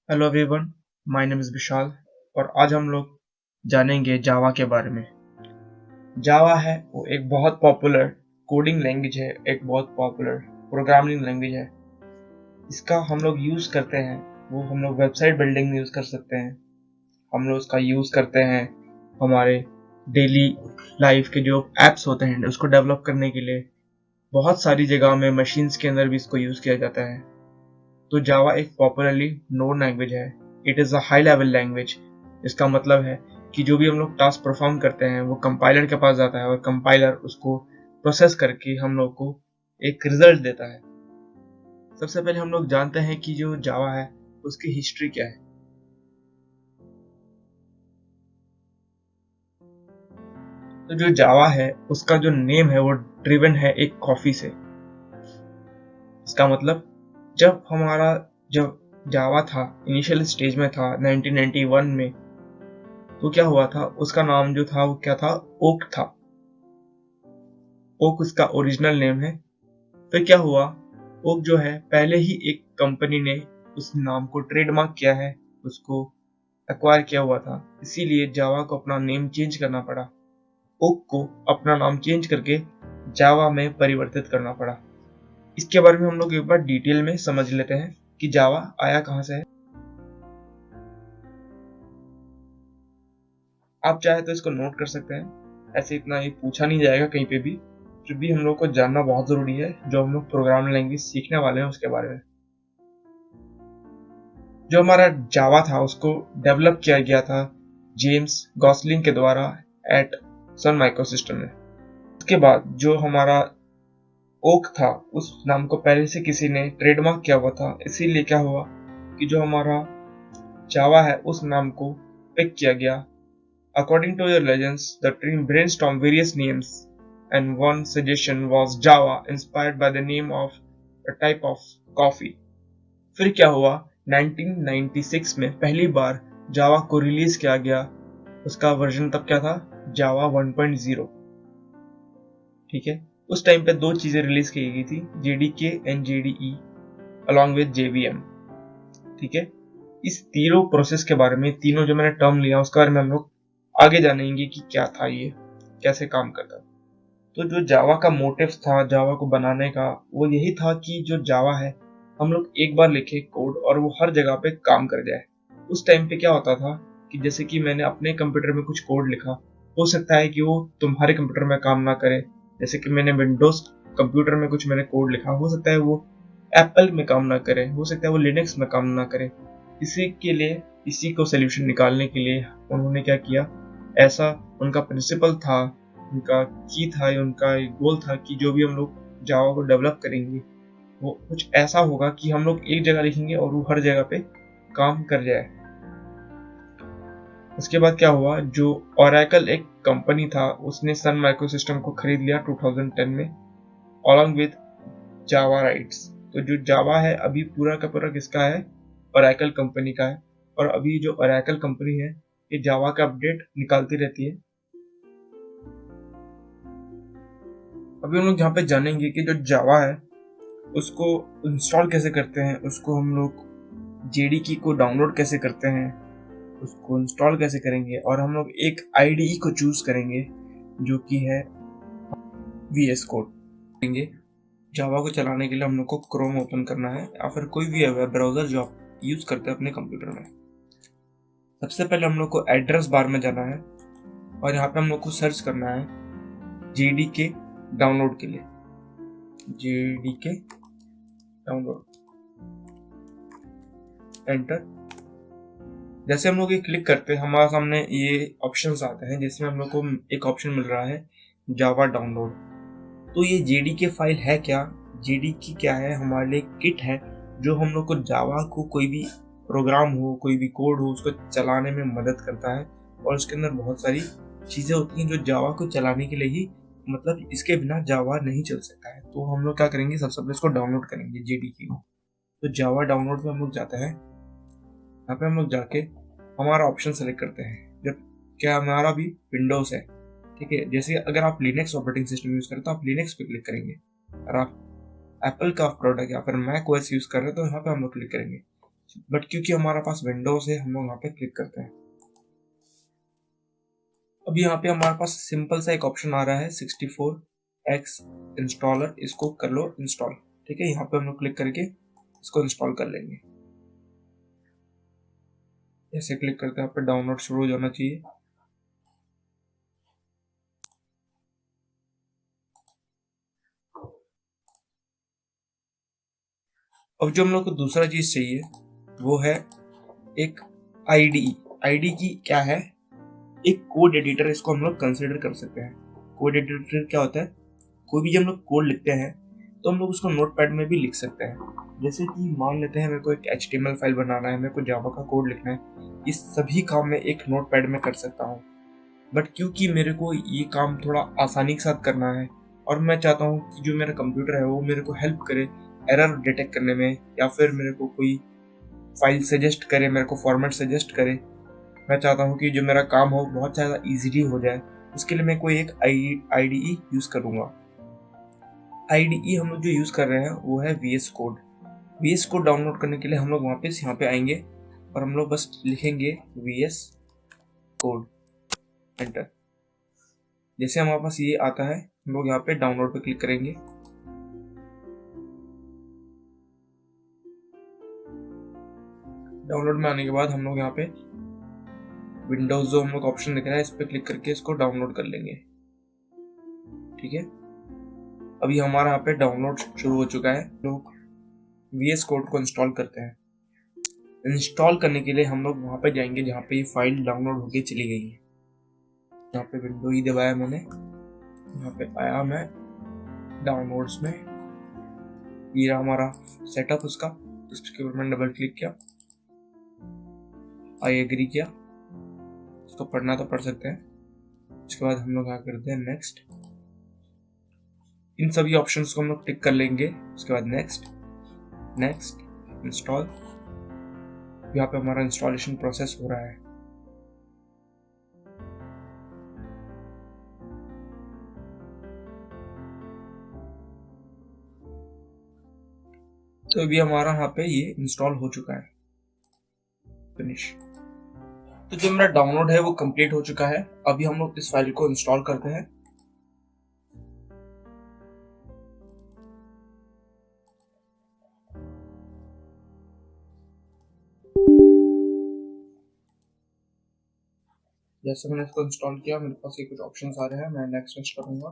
Hello everyone, my name is Vishal और आज हम लोग जानेंगे जावा के बारे में। जावा है वो एक बहुत पॉपुलर कोडिंग लैंग्वेज है, एक बहुत पॉपुलर प्रोग्रामिंग लैंग्वेज है। इसका हम लोग यूज़ करते हैं, वो हम लोग वेबसाइट बिल्डिंग में यूज़ कर सकते हैं। हम लोग इसका यूज़ करते हैं हमारे डेली लाइफ के जो एप्स होते हैं उसको डेवलप करने के लिए। बहुत सारी जगह में मशीन्स के अंदर भी इसको यूज़ किया जाता है। तो जावा एक पॉपुलरली नोन लैंग्वेज है। It is a high level language. इसका मतलब है कि जो भी हम लोग टास्क परफॉर्म करते हैं वो कंपाइलर के पास जाता है और कंपाइलर उसको प्रोसेस करके हम लोग को एक रिजल्ट देता है। सबसे पहले हम लोग जानते हैं कि जो जावा है उसकी हिस्ट्री क्या है। तो जो जावा है उसका जो नेम है वो ड्रिवन है एक कॉफी से। इसका मतलब जब जावा था इनिशियल स्टेज में था 1991 में, तो क्या हुआ था, उसका नाम जो था वो क्या था, ओक था। ओक उसका ओरिजिनल नेम है। फिर क्या हुआ, ओक जो है पहले ही एक कंपनी ने उस नाम को ट्रेडमार्क किया है, उसको एक्वायर किया हुआ था, इसीलिए जावा को अपना नेम चेंज करना पड़ा। ओक को अपना नाम चेंज करके जावा में परिवर्तित करना पड़ा। इसके बारे में हम लोग एक बार डिटेल में समझ लेते हैं कि जावा आया कहाँ से है। आप चाहे तो इसको नोट कर सकते हैं, ऐसे इतना ये पूछा नहीं जाएगा कहीं पे भी। फिर भी हम लोग को जानना बहुत जरूरी है जो हम लोग प्रोग्रामिंग लैंग्वेज सीखने वाले हैं उसके बारे में। जो हमारा जावा था उसको डेवलप किया गया था जेम्स गॉसलिंग के द्वारा एट सन माइक्रोसिस्टम में। उसके बाद जो हमारा ओक था उस नाम को पहले से किसी ने ट्रेडमार्क किया हुआ था, इसीलिए क्या हुआ कि जो हमारा जावा है उस नाम को पिक किया गया। According to the legends, the team brainstormed various names, and one suggestion was Java, inspired by the name of a type of coffee. फिर क्या हुआ, 1996 में पहली बार जावा को रिलीज किया गया। उसका वर्जन तब क्या था, जावा 1.0। ठीक है, उस टाइम पे दो चीजें रिलीज की गई थी, JDK and JDE along with JVM. ठीक है, इस तीनों प्रोसेस के बारे में, तीनों जो मैंने टर्म लिया उसके बारे में हम लोग आगे जानेंगे कि क्या था, ये कैसे काम करता। तो जो जावा का मोटिव था जावा को बनाने का, वो यही था कि जो जावा है हम लोग एक बार लिखे कोड और वो हर जगह पे काम कर जाए। उस टाइम पे क्या होता था कि जैसे कि मैंने अपने कंप्यूटर में कुछ कोड लिखा, हो सकता है कि वो तुम्हारे कंप्यूटर में काम ना करे। जैसे कि मैंने विंडोज कंप्यूटर में कुछ मैंने कोड लिखा, हो सकता है वो एप्पल में काम ना करे, हो सकता है वो लिनक्स में काम ना करे। इसी को सोल्यूशन निकालने के लिए उन्होंने क्या किया, ऐसा उनका प्रिंसिपल था, उनका की था, उनका एक गोल था कि जो भी हम लोग जावा को डेवलप करेंगे वो कुछ ऐसा होगा कि हम लोग एक जगह लिखेंगे और वो हर जगह पे काम कर जाए। उसके बाद क्या हुआ, जो ओरेकल एक कंपनी था उसने सन माइक्रोसिस्टम को खरीद लिया 2010 में अलॉन्ग विद जावा राइट्स। तो जो जावा है अभी पूरा का पूरा किसका है, ओरेकल कंपनी का है। और अभी जो ओरेकल कंपनी है ये जावा का अपडेट निकालती रहती है। अभी हम लोग जहाँ पे जानेंगे कि जो जावा है उसको इंस्टॉल कैसे करते हैं, उसको हम लोग जेडीके को डाउनलोड कैसे करते हैं, उसको इंस्टॉल कैसे करेंगे, और हम लोग एक आईडीई को चूज करेंगे जो कि है वीएस कोड करेंगे। जावा को चलाने के लिए हम लोग को क्रोम ओपन करना है या फिर कोई भी वेब ब्राउजर जो आप यूज करते हैं अपने कंप्यूटर में। सबसे पहले हम लोग को एड्रेस बार में जाना है और यहाँ पे हम लोग को सर्च करना है जेडीके डाउनलोड के लिए, जेडीके डाउनलोड, एंटर। जैसे हम लोग ये क्लिक करते हैं हमारे सामने ये ऑप्शंस आते हैं जिसमें हम लोग को एक ऑप्शन मिल रहा है जावा डाउनलोड। तो ये जेडीके फाइल है क्या, जेडीके क्या है, हमारे लिए किट है जो हम लोग को जावा को कोई भी प्रोग्राम हो, कोई भी कोड हो, उसको चलाने में मदद करता है। और उसके अंदर बहुत सारी चीज़ें होती हैं जो जावा को चलाने के लिए ही, मतलब इसके बिना जावा नहीं चल सकता है। तो हम लोग क्या करेंगे, सबसे पहले इसको डाउनलोड करेंगे जेडीके को। तो जावा डाउनलोड में हम लोग जाते हैं, यहाँ पे हम लोग जाके हमारा ऑप्शन सेलेक्ट करते हैं। जब क्या हमारा भी विंडोज है, ठीक है, जैसे अगर आप लिनक्स ऑपरेटिंग सिस्टम यूज करते हो तो आप लिनक्स पे क्लिक करेंगे, और आप एप्पल का प्रोडक्ट या फिर मैक ओएस यूज कर रहे हो तो यहाँ पे हम लोग क्लिक करेंगे। बट क्योंकि हमारा पास विंडोज है हम लोग यहाँ पे क्लिक करते हैं। अब यहाँ पे हमारे पास सिंपल सा एक ऑप्शन आ रहा है 64X इंस्टॉलर, इसको कर लो इंस्टॉल। ठीक है, यहाँ पे हम लोग क्लिक करके इसको इंस्टॉल कर लेंगे। ऐसे क्लिक करके यहाँ पे डाउनलोड शुरू हो जाना चाहिए। अब जो हम लोग को दूसरा चीज चाहिए वो है एक आईडीई। आईडी की क्या है, एक कोड एडिटर, इसको हम लोग कंसिडर कर सकते हैं। कोड एडिटर क्या होता है, कोई भी जब हम लोग कोड लिखते हैं तो हम लोग उसको नोटपैड में भी लिख सकते हैं। जैसे कि मान लेते हैं मेरे को एक HTML फाइल बनाना है, मेरे को जावा का कोड लिखना है, इस सभी काम मैं एक नोटपैड में कर सकता हूँ। बट क्योंकि मेरे को ये काम थोड़ा आसानी के साथ करना है और मैं चाहता हूँ कि जो मेरा कंप्यूटर है वो मेरे को हेल्प करे एरर डिटेक्ट करने में, या फिर मेरे को कोई फाइल सजेस्ट करे, मेरे को फॉर्मेट सजेस्ट करे, मैं चाहता हूँ कि जो मेरा काम हो बहुत ज़्यादा इजीली हो जाए, उसके लिए मैं कोई एक IDE यूज़ करूँगा। IDE हम लोग जो यूज़ कर रहे हैं वो है VS code. VS code download करने के लिए हम लोग वापस यहाँ पे आएंगे और हम लोग बस लिखेंगे VS कोड, एंटर। जैसे हमारे पास ये आता है हम लोग यहाँ पे डाउनलोड पे क्लिक करेंगे। डाउनलोड में आने के बाद हम लोग यहाँ पे विंडोज जो हम लोग ऑप्शन दिख रहा है इस पे क्लिक करके इसको डाउनलोड कर लेंगे। ठीक है, अभी हमारा यहाँ पे डाउनलोड शुरू हो चुका है। लोग VS कोड को इंस्टॉल करते हैं। इंस्टॉल करने के लिए हम लोग वहाँ पे जाएंगे जहाँ पे ये फाइल डाउनलोड होके चली गई है। यहाँ पे विंडो ही दबाया मैंने, यहाँ पे आया मैं डाउनलोड्स में, ये रहा हमारा सेटअप उसका। इसके ऊपर मैंने डबल क्लिक किया, आई एग्री किया, इसको पढ़ना तो पढ़ सकते हैं। उसके बाद हम लोग क्या करते हैं नेक्स्ट, इन सभी ऑप्शंस को हम लोग टिक कर लेंगे। उसके बाद नेक्स्ट नेक्स्ट इंस्टॉल। यहाँ पे हमारा इंस्टॉलेशन प्रोसेस हो रहा है। तो अभी हमारा यहाँ पे ये इंस्टॉल हो चुका है, फिनिश। तो जो मेरा डाउनलोड है वो कंप्लीट हो चुका है। अभी हम लोग इस फाइल को इंस्टॉल करते हैं। जैसे मैंने इसको इंस्टॉल किया मेरे पास ये कुछ ऑप्शंस आ रहे हैं, मैं नेक्स्ट करूंगा।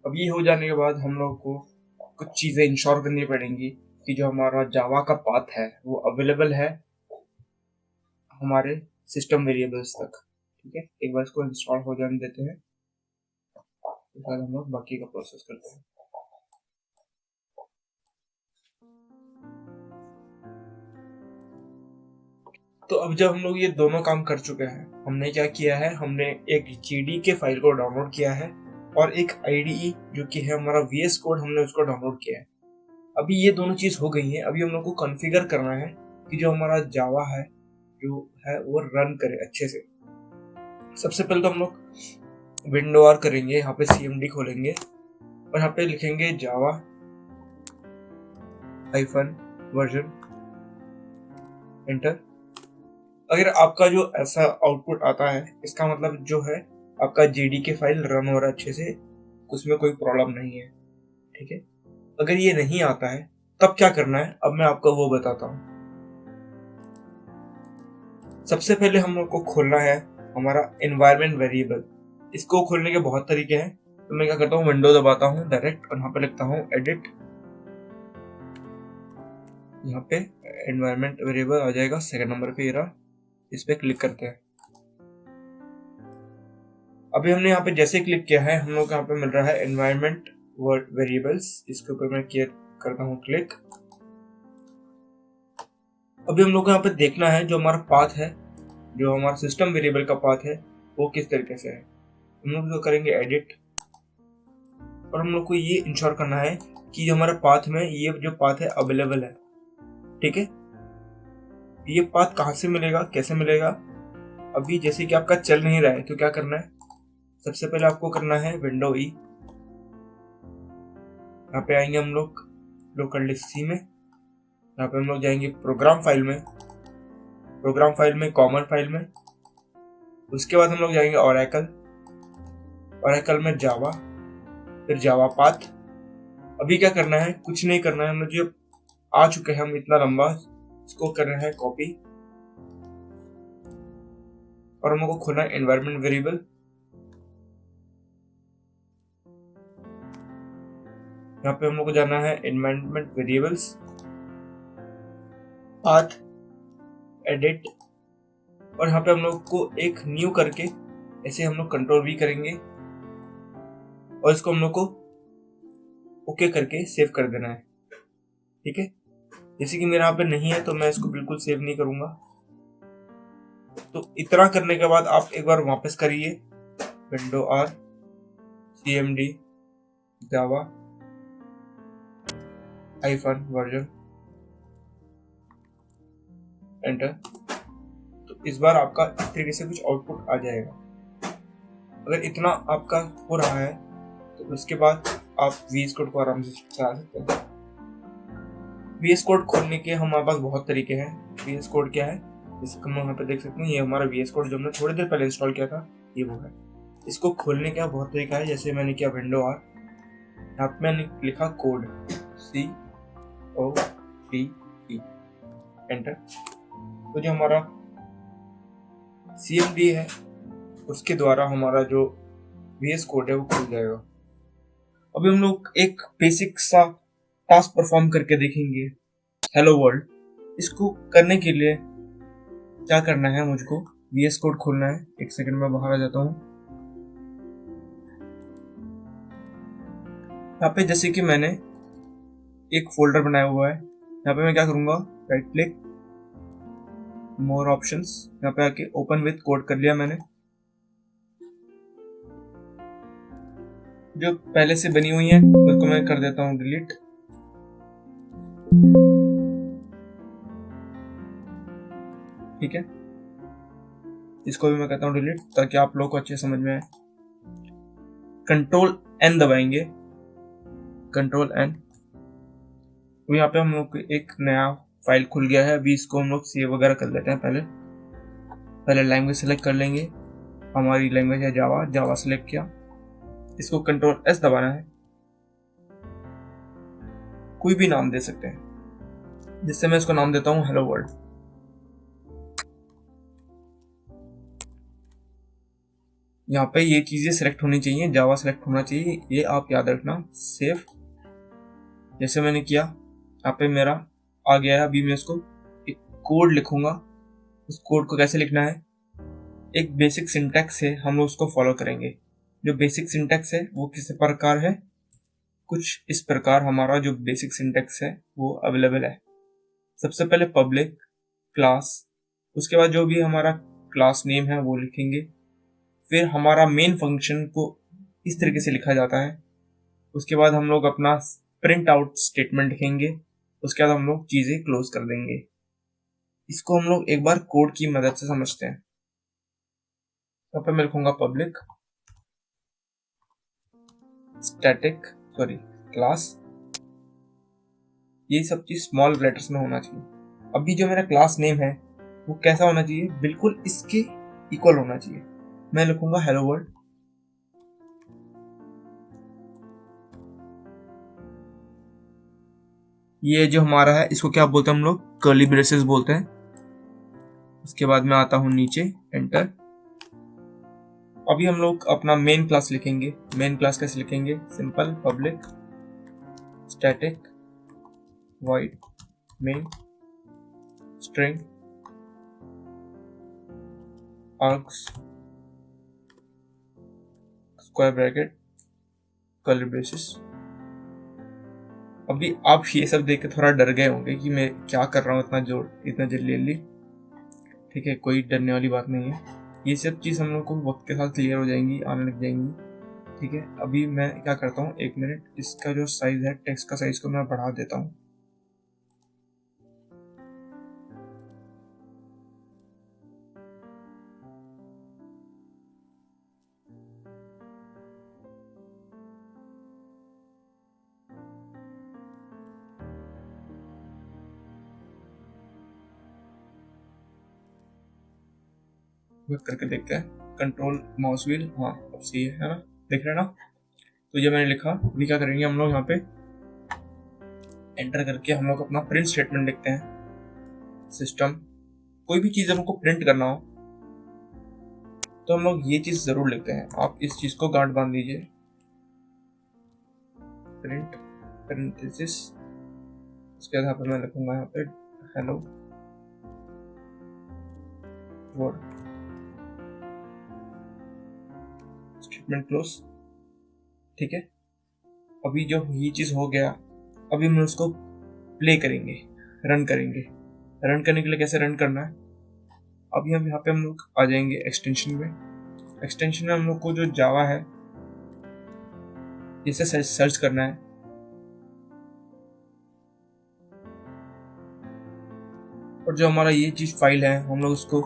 अब ये हो जाने के बाद हम लोग को कुछ चीजें इंश्योर करनी पड़ेंगी कि जो हमारा जावा का पाथ है वो अवेलेबल है हमारे सिस्टम वेरिएबल्स तक। ठीक है, एक बार इसको इंस्टॉल हो जाने देते हैं, उसके बाद हम लोग बाकी का प्रोसेस करते हैं। तो अब जब हम लोग ये दोनों काम कर चुके हैं, हमने क्या किया है, हमने एक JDK फाइल को डाउनलोड किया है और एक IDE जो कि है हमारा VS कोड, हमने उसको डाउनलोड किया है। अभी ये दोनों चीज हो गई है। अभी हम लोग को कॉन्फ़िगर करना है कि जो हमारा जावा है जो है वो रन करे अच्छे से। सबसे पहले तो हम लोग विंडो आर करेंगे, यहाँ पे CMD खोलेंगे और यहाँ पे लिखेंगे जावा -वर्जन, एंटर। अगर आपका जो ऐसा आउटपुट आता है इसका मतलब जो है आपका JDK फाइल रन हो रहा है अच्छे से, उसमें कोई प्रॉब्लम नहीं है। ठीक है, अगर ये नहीं आता है तब क्या करना है अब मैं आपको वो बताता हूँ। सबसे पहले हम लोग को खोलना है हमारा एनवायरनमेंट वेरिएबल। इसको खोलने के बहुत तरीके हैं, तो मैं क्या करता हूँ विंडो दबाता हूँ डायरेक्ट और यहाँ पे लिखता हूँ एडिट, यहाँ पे एनवायरनमेंट वेरिएबल आ जाएगा सेकंड नंबर पे, ये रहा, इस पे क्लिक करते हैं। अभी हमने यहाँ पे जैसे क्लिक किया है हम लोग यहाँ पे मिल रहा है एनवायरनमेंट वेरिएबल्स, इसके ऊपर मैं करता हूँ क्लिक। अभी हम लोग को यहाँ पे देखना है जो हमारा पाथ है, जो हमारा सिस्टम वेरिएबल का पाथ है वो किस तरीके से है। हम लोग जो करेंगे एडिट और हम लोग को ये इंश्योर करना है कि हमारे पाथ में ये जो पाथ है अवेलेबल है। ठीक है, ये पाथ कहाँ से मिलेगा, कैसे मिलेगा। अभी जैसे कि आपका चल नहीं रहा है तो क्या करना है, सबसे पहले आपको करना है विंडो ई, यहाँ पे आएंगे हम लोग लोकल डिस्क सी में। यहाँ पे हम लोग जाएंगे प्रोग्राम फाइल में, प्रोग्राम फाइल में कॉमन फाइल में। उसके बाद हम लोग जाएंगे ओरेकल, ओरेकल में जावा, फिर जावा पाथ। अभी क्या करना है, कुछ नहीं करना है, हम लोग जो आ चुके हैं हम इतना लंबा, इसको करना है कॉपी और हम लोग को खोलना है एनवायरमेंट वेरिएबल। यहाँ पे हम लोग को जाना है एनवायरमेंट वेरिएबल्स, पाथ, एडिट, और यहाँ पे हम लोग को एक न्यू करके ऐसे हम लोग कंट्रोल वी करेंगे और इसको हम लोग को ओके करके सेव कर देना है। ठीक है, जैसे कि मेरे यहाँ पे नहीं है तो मैं इसको बिल्कुल सेव नहीं करूंगा। तो इतना करने के बाद आप एक बार वापस करिए window R, cmd, Java hyphen version, enter. तो इस बार आपका इस तरीके से कुछ आउटपुट आ जाएगा। अगर इतना आपका हो रहा है तो उसके बाद आप VS कोड को आराम से चला सकते हैं। VS कोड खोलने के हमारे पास बहुत तरीके हैं। VS कोड क्या है, इसको हम यहाँ पे देख सकते हैं, ये हमारा VS कोड जो हमने थोड़ी देर पहले इंस्टॉल किया था, ये वो है। इसको खोलने का बहुत तरीका है, जैसे मैंने किया विंडो आर, यहाँ पे मैंने लिखा कोड CODE, एंटर। तो जो हमारा CMD है उसके द्वारा हमारा जो VS कोड है वो खुल जाएगा। अभी हम लोग एक बेसिक सा टास्क परफॉर्म करके देखेंगे, हेलो वर्ल्ड। इसको करने के लिए क्या करना है, मुझको VS कोड खोलना है। एक सेकंड में बाहर आ जाता हूँ। यहाँ पे जैसे कि मैंने एक फोल्डर बनाया हुआ है, यहाँ पे मैं क्या करूंगा, राइट क्लिक, मोर ऑप्शंस, यहाँ पे आके ओपन विथ कोड कर लिया मैंने। जो पहले से बनी हुई है उसको मैं कर देता हूँ डिलीट। ठीक है, इसको भी मैं कहता हूँ डिलीट, ताकि आप लोग को अच्छे समझ में आए। कंट्रोल N दबाएंगे, कंट्रोल N। तो यहाँ पे हम लोग एक नया फाइल खुल गया है। अभी इसको हम लोग सेव वगैरह कर लेते हैं। पहले लैंग्वेज सेलेक्ट कर लेंगे, हमारी लैंग्वेज है जावा, जावा सेलेक्ट किया। इसको कंट्रोल S दबाना है, कोई भी नाम दे सकते हैं, जिससे मैं इसको नाम देता हूँ हेलो वर्ल्ड। यहाँ पे ये चीजें सिलेक्ट होनी चाहिए, जावा सिलेक्ट होना चाहिए, ये आप याद रखना। सेव, जैसे मैंने किया, यहाँ पे मेरा आ गया है। अभी मैं इसको एक कोड लिखूंगा। उस कोड को कैसे लिखना है, एक बेसिक सिंटैक्स है, हम उसको फॉलो करेंगे। जो बेसिक सिंटैक्स है वो किस प्रकार है, कुछ इस प्रकार हमारा जो बेसिक सिंटैक्स है वो अवेलेबल है। सबसे पहले पब्लिक क्लास, उसके बाद जो भी हमारा क्लास नेम है वो लिखेंगे। फिर हमारा मेन फंक्शन को इस तरीके से लिखा जाता है। उसके बाद हम लोग अपना प्रिंट आउट स्टेटमेंट लिखेंगे। उसके बाद हम लोग चीजें क्लोज कर देंगे। इसको हम लोग एक बार कोड की मदद से समझते हैं। यहाँ पे मैं लिखूंगा पब्लिक स्टैटिक क्लास, ये सब चीज स्मॉल लेटर्स में होना चाहिए। अभी जो मेरा क्लास नेम है वो कैसा होना चाहिए, बिल्कुल इसके इक्वल होना चाहिए। मैं लिखूंगा हेलो वर्ल्ड। ये जो हमारा है इसको क्या बोलते हैं हम लोग, कर्ली ब्रेसेस बोलते हैं। उसके बाद मैं आता हूं नीचे, एंटर। अभी हम लोग अपना मेन क्लास लिखेंगे। मेन क्लास कैसे लिखेंगे, simple public static void main string args square bracket curly braces. अभी आप ये सब देख के थोड़ा डर गए होंगे कि मैं क्या कर रहा हूँ इतना जल्दी। ठीक है, कोई डरने वाली बात नहीं है। ये सब चीज़ हम लोग को वक्त के साथ क्लियर हो जाएंगी, आने लग जाएंगी। ठीक है, अभी मैं क्या करता हूँ, एक मिनट, इसका जो साइज है, टेक्स्ट का साइज को मैं बढ़ा देता हूँ। वर्क करके देखते हैं। कंट्रोल माउस व्हील, हाँ अब सही है ना, देख रहे हैं ना। तो ये मैंने लिखा, अभी क्या करेंगे हम लोग यहाँ पे एंटर करके हम लोग अपना प्रिंट स्टेटमेंट लिखते हैं। सिस्टम, कोई भी चीज हमको प्रिंट करना हो तो हम लोग ये चीज जरूर लिखते हैं। आप इस चीज को गांठ बांध दीजिए, प्रिंट पैरेंथेसिस, उसके आधार पर मैं लिखूंगा यहाँ पे हेलो वर्ल्ड, स्टेटमेंट क्लोज। ठीक है, अभी जो ये चीज हो गया, अभी हम उसको प्ले करेंगे, रन करेंगे। रन करने के लिए कैसे रन करना है, अभी हम यहाँ पे हम लोग आ जाएंगे एक्सटेंशन में। एक्सटेंशन में हम लोग को जो जावा है इसे सर्च करना है। और जो हमारा ये चीज फाइल है हम लोग उसको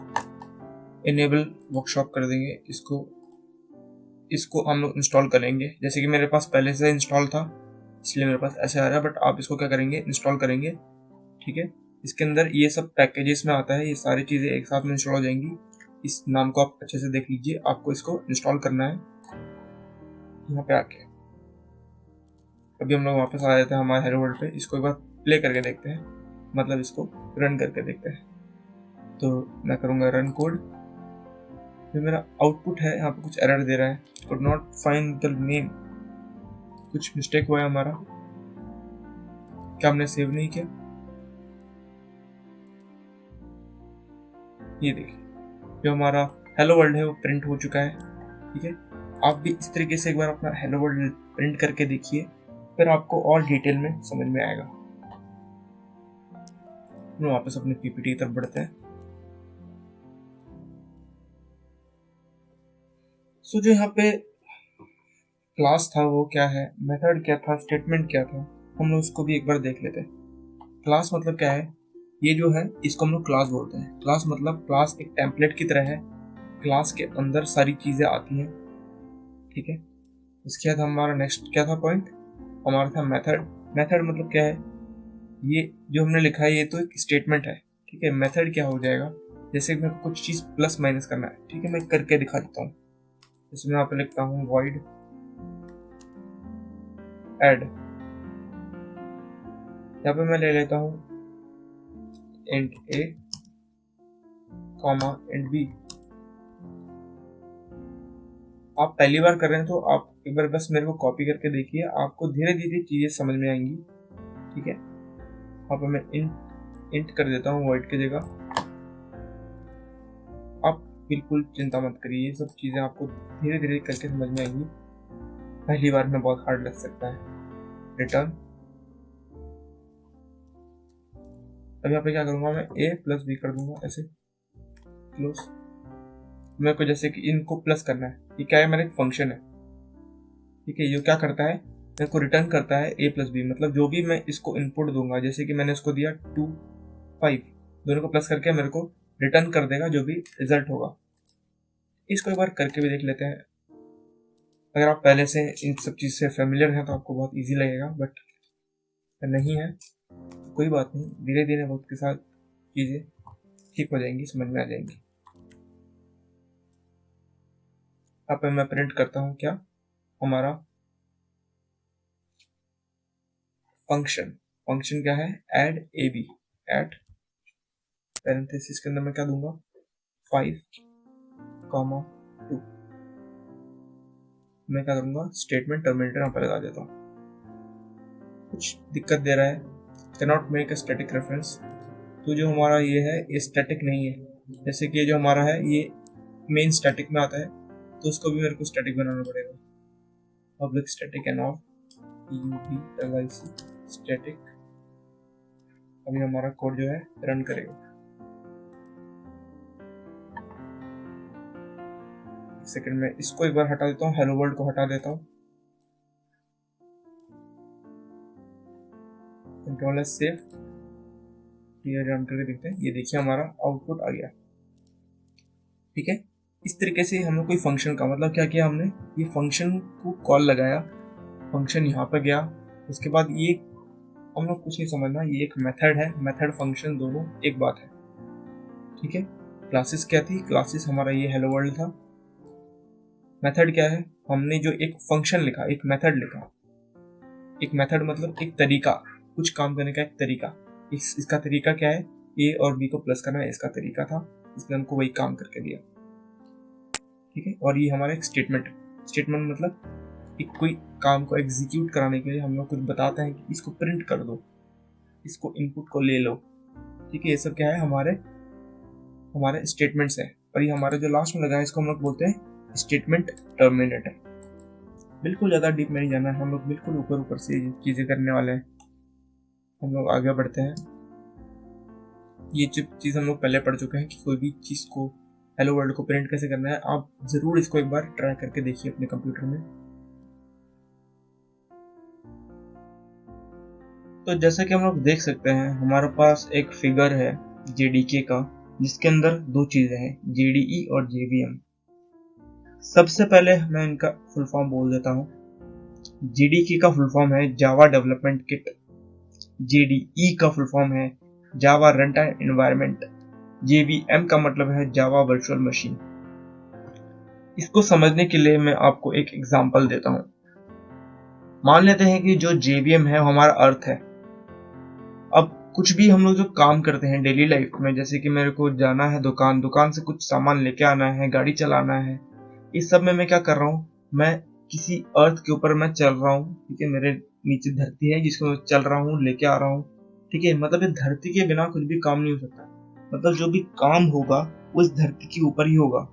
इनेबल वर्कशॉप कर देंगे। इसको हम लोग इंस्टॉल करेंगे। जैसे कि मेरे पास पहले से इंस्टॉल था इसलिए मेरे पास ऐसे आ रहा है, बट आप इसको क्या करेंगे, इंस्टॉल करेंगे। ठीक है, इसके अंदर ये सब पैकेजेस में आता है, ये सारी चीजें एक साथ में इंस्टॉल हो जाएंगी। इस नाम को आप अच्छे से देख लीजिए, आपको इसको इंस्टॉल करना है यहाँ पे आके। अभी हम लोग वापस आ जाते हैं हमारे हेलो वर्ल्ड पे। इसको एक बार प्ले करके देखते हैं, मतलब इसको रन करके देखते हैं। तो मैं करूँगा रन कोड। जो मेरा आउटपुट है यहाँ पे कुछ एरर दे रहा है, could not find the name, कुछ मिस्टेक हुआ है हमारा, क्या हमने सेव नहीं किया। ये देखिए जो हमारा हेलो वर्ल्ड है वो प्रिंट हो चुका है। ठीक है, आप भी इस तरीके से एक बार अपना हेलो वर्ल्ड प्रिंट करके देखिए, फिर आपको और डिटेल में समझ में आएगा। हम वापस अपने पीपीटी की तरफ बढ़ते हैं। सो जो यहाँ पे क्लास था वो क्या है, मेथड क्या था, स्टेटमेंट क्या था, हम लोग उसको भी एक बार देख लेते हैं। क्लास मतलब क्या है, ये जो है इसको हम लोग क्लास बोलते हैं। क्लास मतलब क्लास एक टेम्पलेट की तरह है, क्लास के अंदर सारी चीजें आती हैं। ठीक है, इसके बाद हमारा नेक्स्ट क्या था पॉइंट, हमारा था मेथड। मेथड मतलब क्या है, ये जो हमने लिखा है ये तो एक स्टेटमेंट है। ठीक है, मेथड क्या हो जाएगा, जैसे मेरे को कुछ चीज प्लस माइनस करना है। ठीक है, मैं करके दिखा देता हूँ। जैसे मैं यहाँ पे लिखता हूँ void add, यहाँ पे मैं ले लेता हूँ int a comma int b। आप पहली बार कर रहे हैं तो आप एक बार बस मेरे को कॉपी करके देखिए, आपको धीरे धीरे चीजें समझ में आएंगी। ठीक है, यहाँ पे मैं इंट कर देता हूँ void की जगह। आप बिल्कुल चिंता मत करिए, ये सब चीजें आपको धीरे धीरे करके समझ में आएंगी, पहली बार में बहुत हार्ड लग सकता है। रिटर्न, अब यहाँ पे क्या करूंगा, मैं a प्लस b कर दूंगा ऐसे, क्लोज। मेरे को जैसे कि इनको प्लस करना है, ये क्या है, मेरा एक फंक्शन है। ठीक है, ये क्या करता है, मेरे को रिटर्न करता है a प्लस बी, मतलब जो भी मैं इसको इनपुट दूंगा, जैसे कि मैंने इसको दिया 2 5, दोनों को प्लस करके मेरे को रिटर्न कर देगा जो भी रिजल्ट होगा। इसको एक बार करके भी देख लेते हैं। अगर आप पहले से इन सब चीज से फेमिलियर हैं तो आपको बहुत इजी लगेगा, बट नहीं है कोई बात नहीं, धीरे धीरे वक्त के साथ चीजें ठीक हो जाएंगी, समझ में आ जाएंगी। अब मैं प्रिंट करता हूँ क्या, हमारा फंक्शन। फंक्शन क्या है, add A B, add parenthesis के अंदर मैं क्या दूंगा 5 कॉमा 2। मैं क्या करूंगा, स्टेटमेंट टर्मिनेटर यहाँ पर लगा देता हूँ। कुछ दिक्कत दे रहा है, cannot make a static reference. तो जो हमारा ये है ये स्टैटिक नहीं है, जैसे कि ये जो हमारा है ये मेन स्टैटिक में आता है, तो उसको भी मेरे को स्टैटिक बनाना पड़ेगा। Public static end of PUBLIC static. अभी हमारा कोड जो है रन करेगा। एक सेकंड में इसको एक बार हटा देता हूँ, हेलो वर्ल्ड को हटा देता हूँ, कंट्रोल एस सेव, ये रन करके देखते हैं। ये देखिए हमारा आउटपुट आ गया। ठीक है, इस तरीके से हम लोग कोई फंक्शन का मतलब क्या किया, हमने ये फंक्शन को कॉल लगाया, फंक्शन यहाँ पर गया, उसके बाद ये हम लोग कुछ नहीं समझना, ये एक मेथड है, मेथड फंक्शन दोनों एक बात है। ठीक है, क्लासेस क्या थी, क्लासेस हमारा ये हेलो वर्ल्ड था। मेथड क्या है, हमने जो एक फंक्शन लिखा, एक मेथड लिखा, एक मेथड मतलब एक तरीका, कुछ काम करने का एक तरीका। इसका तरीका क्या है, ए और बी को प्लस करना इसका तरीका था, इसने हमको वही काम करके दिया। ठीक है, और ये हमारा एक स्टेटमेंट मतलब एक कोई काम को एग्जीक्यूट कराने के लिए हम लोग कुछ बताते हैं कि इसको प्रिंट कर दो, इसको इनपुट को ले लो। ठीक है, ये सब क्या है, हमारे स्टेटमेंट्स है। और ये हमारे जो लास्ट में लगा है इसको हम लोग बोलते हैं स्टेटमेंट टर्मिनेटर। बिल्कुल ज्यादा डीप में नहीं जाना है, हम लोग बिल्कुल ऊपर ऊपर से चीजें करने वाले हैं। हम लोग आगे बढ़ते हैं। ये चीज हम लोग पहले पढ़ चुके हैं कि कोई भी चीज को, हेलो वर्ल्ड को प्रिंट कैसे करना है। आप जरूर इसको एक बार ट्राई करके देखिए अपने कंप्यूटर में। तो जैसा कि हम लोग देख सकते हैं, हमारे पास एक फिगर है जेडीके का, जिसके अंदर दो चीजें हैं, जेडीई और जेवीएम। सबसे पहले मैं इनका फुल फॉर्म बोल देता हूँ। जेडीके का फुल फॉर्म है जावा डेवलपमेंट किट, जेडीई का फुल फॉर्म है जावा रन टाइम एनवायरनमेंट, जेवीएम का मतलब है जावा वर्चुअल मशीन। इसको समझने के लिए मैं आपको एक एग्जांपल देता हूँ। मान लेते हैं कि जो जेवीएम है हमारा अर्थ है। अब कुछ भी हम लोग जो काम करते हैं डेली लाइफ में, जैसे कि मेरे को जाना है दुकान से कुछ सामान लेके आना है, गाड़ी चलाना है, इस सब में मैं क्या कर रहा हूँ, मैं किसी अर्थ के ऊपर मैं चल रहा हूँ। ठीक है, मेरे नीचे धरती है जिसको मैं चल रहा हूँ, लेके आ रहा हूँ। ठीक है, मतलब ये धरती के बिना कुछ भी काम नहीं हो सकता। मतलब जो भी काम होगा वो इस धरती के ऊपर ही होगा।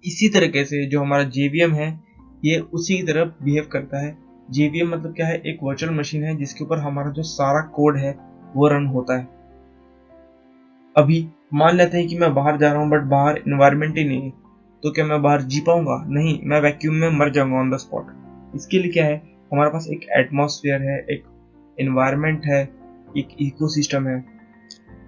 इसी तरीके से जो हमारा जेवीएम है ये उसी की तरह बिहेव करता है। जेवीएम मतलब क्या है, एक वर्चुअल मशीन है जिसके ऊपर हमारा जो सारा कोड है वो रन होता है। अभी मान लेते हैं कि मैं बाहर जा रहा हूँ बट बाहर इन्वायरमेंट ही नहीं है, तो क्या मैं बाहर जी पाऊंगा? नहीं, मैं वैक्यूम में मर जाऊंगा ऑन द स्पॉट। इसके लिए क्या है, हमारे पास एक एटमॉस्फेयर है, एक इन्वायरमेंट है, एक इकोसिस्टम है।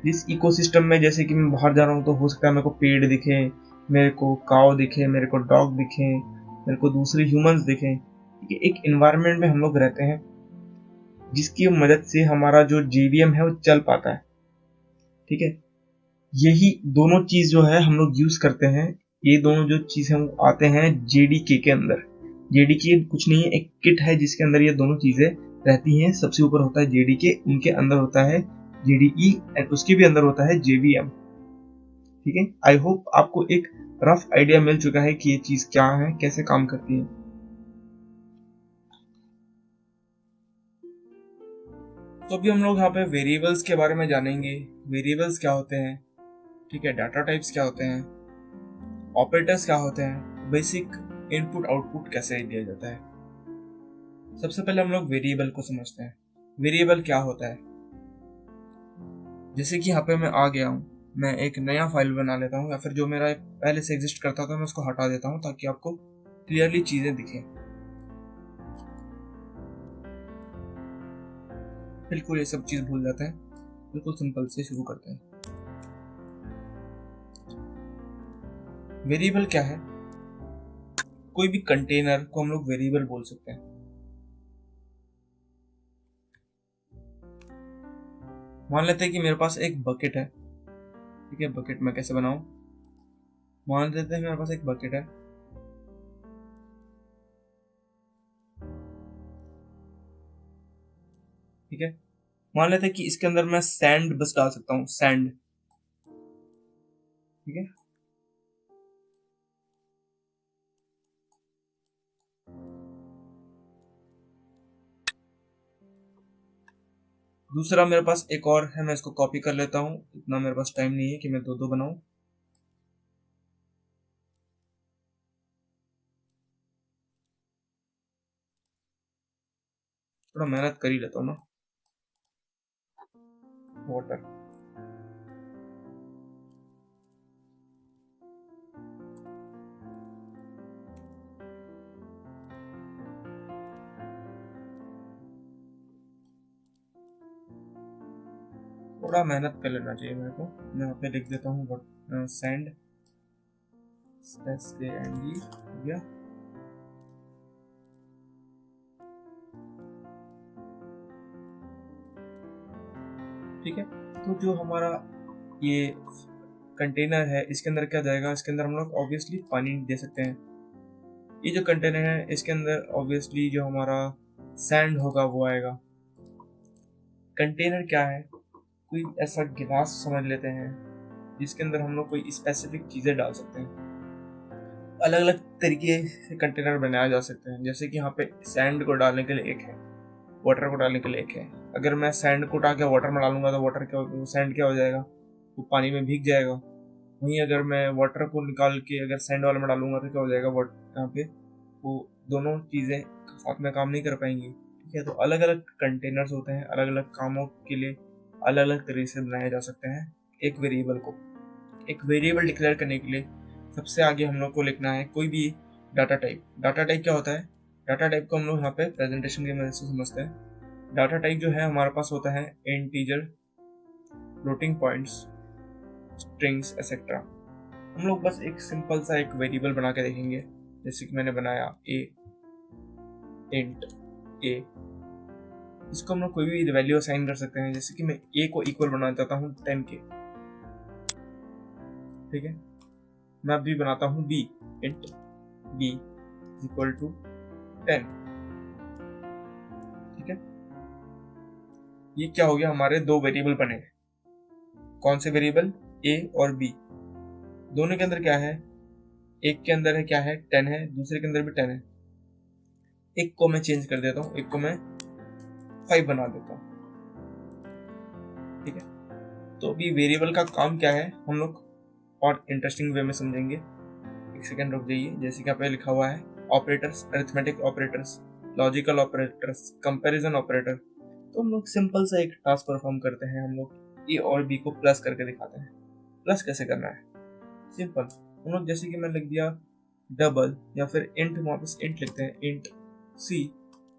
जिस इकोसिस्टम में जैसे कि मैं बाहर जा रहा हूँ तो हो सकता है मेरे को पेड़ दिखे, मेरे को काव दिखे, मेरे को डॉग दिखे, मेरे को दूसरे ह्यूमंस दिखे। ठीक है, एक इन्वायरमेंट में हम लोग रहते हैं जिसकी मदद से हमारा जो जीवीएम है वो चल पाता है। ठीक है, यही दोनों चीज जो है हम लोग यूज करते हैं। ये दोनों जो चीज हम आते हैं जेडीके के अंदर। जेडीके कुछ नहीं है, एक किट है जिसके अंदर ये दोनों चीजें रहती हैं। सबसे ऊपर होता है जेडीके, उनके अंदर होता है जेडीई एंड उसके भी अंदर होता है जेवीएम। ठीक है, आई होप आपको एक रफ आइडिया मिल चुका है कि ये चीज क्या है, कैसे काम करती है। तो अभी हम लोग यहाँ पे वेरिएबल्स के बारे में जानेंगे। वेरिएबल्स क्या होते हैं, ठीक है, डाटा टाइप्स क्या होते हैं, ऑपरेटर्स क्या होते हैं, बेसिक इनपुट आउटपुट कैसे दिया जाता है। सबसे पहले हम लोग वेरिएबल को समझते हैं। वेरिएबल क्या होता है, जैसे कि यहाँ पे मैं आ गया हूँ, मैं एक नया फाइल बना लेता हूँ, या फिर जो मेरा पहले से एग्जिस्ट करता था मैं उसको हटा देता हूँ ताकि आपको क्लियरली चीजें दिखें। बिल्कुल ये सब चीज भूल जाते हैं, बिल्कुल सिंपल से शुरू करते हैं। वेरिएबल क्या है, कोई भी कंटेनर को हम लोग वेरिएबल बोल सकते हैं। मान लेते हैं कि मेरे पास एक बकेट है। ठीक है, बकेट मैं कैसे बनाऊं, मान लेते हैं मेरे पास एक बकेट है। ठीक है, मान लेते हैं कि इसके अंदर मैं सैंड बस डाल सकता हूँ, सैंड। ठीक है, दूसरा मेरे पास एक और है, मैं इसको कॉपी कर लेता हूँ, इतना मेरे पास टाइम नहीं है कि मैं दो दो बनाऊं। थोड़ा मेहनत कर ही लेता हूँ ना। वाटर, थोड़ा मेहनत कर लेना चाहिए मेरे को। मैं यहाँ पे लिख देता हूँ सैंड, SAND हो गया। ठीक है, तो जो हमारा ये कंटेनर है इसके अंदर क्या जाएगा, इसके अंदर हम लोग ऑब्वियसली पानी दे सकते हैं। ये जो कंटेनर है इसके अंदर ऑब्वियसली जो हमारा सैंड होगा वो आएगा। कंटेनर क्या है, कोई ऐसा गिलास समझ लेते हैं जिसके अंदर हम लोग कोई स्पेसिफिक चीज़ें डाल सकते हैं। अलग अलग तरीके से कंटेनर बनाया जा सकते हैं, जैसे कि यहाँ पे सैंड को डालने के लिए एक है, वाटर को डालने के लिए एक है। अगर मैं सैंड को उठा के वाटर में डालूंगा तो वाटर क्या, सैंड क्या हो जाएगा, वो पानी में भीग जाएगा। वहीं अगर मैं वाटर को निकाल के अगर सैंड वाले में डालूंगा तो क्या हो जाएगा, यहाँ पे वो दोनों चीज़ें साथ में काम नहीं कर पाएंगी। ठीक है, तो अलग अलग कंटेनर्स होते हैं, अलग अलग कामों के लिए अलग अलग तरीके से बनाए जा सकते हैं। एक वेरिएबल डिक्लेयर करने के लिए सबसे आगे हम लोग को लिखना है कोई भी डाटा टाइप। डाटा टाइप क्या होता है, डाटा टाइप को हम लोग यहाँ पे प्रेजेंटेशन की मदद से समझते हैं। डाटा टाइप जो है हमारे पास होता है integer, floating points, strings etcetera. हम लोग बस एक सिंपल सा एक वेरिएबल बना के देखेंगे, जैसे कि मैंने बनाया इंट ए। इसको हम लोग कोई भी वैल्यू असाइन कर सकते हैं, जैसे कि मैं ए को इक्वल बनाना चाहता हूँ 10 के। ठीक है, मैं अभी बनाता हूँ B, int B equal to 10। ठीक है, ये क्या हो गया, हमारे दो वेरिएबल बने। कौन से वेरिएबल, ए और बी। दोनों के अंदर क्या है, एक के अंदर है क्या है 10 है, दूसरे के अंदर भी 10 है। एक को मैं चेंज कर देता हूँ, एक को मैं 5 बना देता हूँ। ठीक है, तो अभी वेरिएबल का काम क्या है हम लोग और इंटरेस्टिंग वे में समझेंगे। एक सेकेंड रुक जाइए। जैसे कि यहाँ पे लिखा हुआ है operators, arithmetic operators, logical operators, comparison operator. तो हम लोग सिंपल सा एक टास्क परफॉर्म करते हैं, हम लोग ए और बी को प्लस करके दिखाते हैं। प्लस कैसे करना है, सिंपल। हम लोग जैसे कि मैं लिख दिया डबल या फिर इंट, वापस इंट लिखते हैं, int C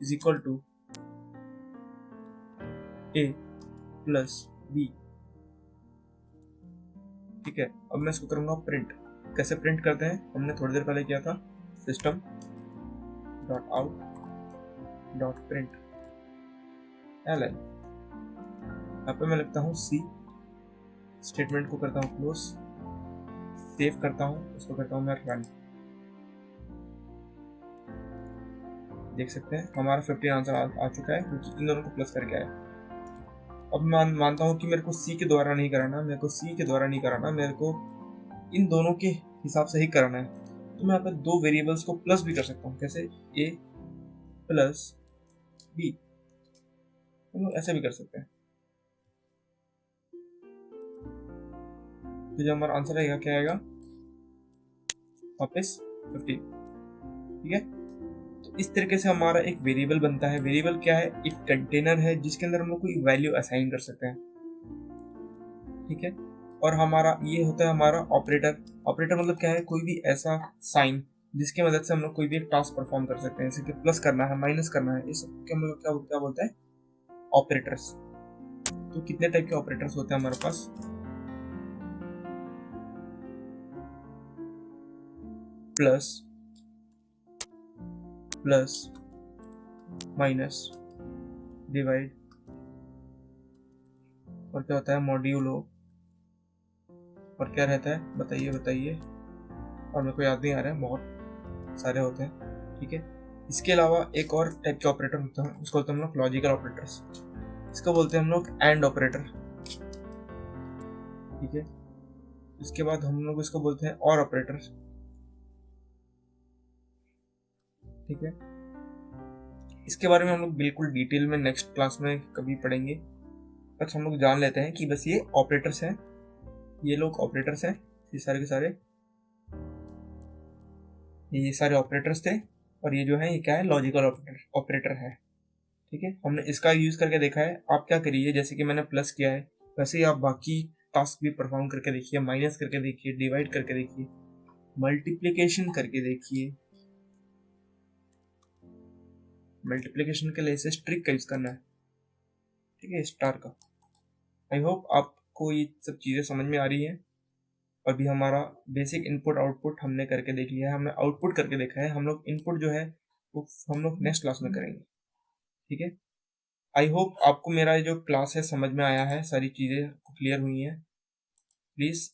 is equal to A plus B. ठीक है, अब मैं इसको करूंगा प्रिंट। कैसे प्रिंट करते हैं, हमने थोड़ी देर पहले किया था, system dot out dot print L N. यहाँ पे मैं लिखता हूँ सी, स्टेटमेंट को करता हूँ क्लोज, सेव करता हूँ, उसको करता हूँ मैं रन। देख सकते हैं हमारा 15 आंसर आ चुका है, क्योंकि इन दोनों को प्लस करके आया। अब मैं मानता हूँ कि मेरे को सी के द्वारा नहीं कराना, मेरे को इन दोनों के हिसाब से ही कराना है। तो मैं यहाँ पे दो वेरिएबल्स को प्लस भी कर सकता हूँ, कैसे, ए प्लस बी, हम लोग ऐसे भी कर सकते हैं। तो जो हमारा आंसर आएगा क्या आएगा, वापस 15। ठीक है, तो इस तरीके से हमारा एक वेरिएबल बनता है। वेरिएबल क्या है, एक कंटेनर है जिसके अंदर हम लोग कोई वैल्यू असाइन कर सकते हैं। ठीक है, और हमारा ये होता है हमारा ऑपरेटर। ऑपरेटर मतलब क्या है, कोई भी ऐसा साइन जिसकी मदद से हम लोग कोई भी एक टास्क परफॉर्म कर सकते हैं, जैसे कि प्लस करना है, माइनस करना है, इस हम लोग क्या बोलते हैं, ऑपरेटर्स। तो कितने टाइप के ऑपरेटर्स होते हैं हमारे पास, प्लस, प्लस, माइनस, डिवाइड, और क्या होता है, मॉड्यूलो, और क्या रहता है, बताइए, और मेरे को याद नहीं आ रहा है, बहुत सारे होते हैं। ठीक है, इसके अलावा एक और टाइप के ऑपरेटर होते हैं, उसको बोलते हैं हम लोग लॉजिकल ऑपरेटर्स। इसको बोलते हैं हम लोग एंड ऑपरेटर। ठीक है, इसके बाद हम लोग इसको बोलते हैं और ऑपरेटर। ठीक है, इसके बारे में हम लोग बिल्कुल डिटेल में नेक्स्ट क्लास में कभी पढ़ेंगे। बस हम लोग जान लेते हैं कि बस ये ऑपरेटर्स हैं, ये लोग ऑपरेटर्स हैं, ये सारे के सारे, ये सारे ऑपरेटर्स थे, और ये जो है ये क्या है, लॉजिकल ऑपरेटर है। ठीक है, हमने इसका यूज करके देखा है। आप क्या करिए, जैसे कि मैंने प्लस किया है वैसे ही आप बाकी टास्क भी परफॉर्म करके देखिए, माइनस करके देखिए, डिवाइड करके देखिए, मल्टीप्लिकेशन करके देखिए। मल्टीप्लिकेशन के लिए इसे ट्रिक का यूज करना है। ठीक है, स्टार का। आई होप आपको ये सब चीज़ें समझ में आ रही हैं। अभी हमारा बेसिक इनपुट आउटपुट हमने करके देख लिया है, हमने आउटपुट करके देखा है। हम लोग इनपुट जो है वो हम लोग नेक्स्ट क्लास में करेंगे। ठीक है, आई होप आपको मेरा जो क्लास है समझ में आया है, सारी चीज़ें क्लियर हुई हैं। प्लीज़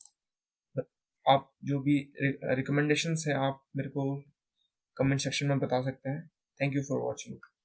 आप जो भी रिकमेंडेशंस है आप मेरे को कमेंट सेक्शन में बता सकते हैं। Thank you for watching.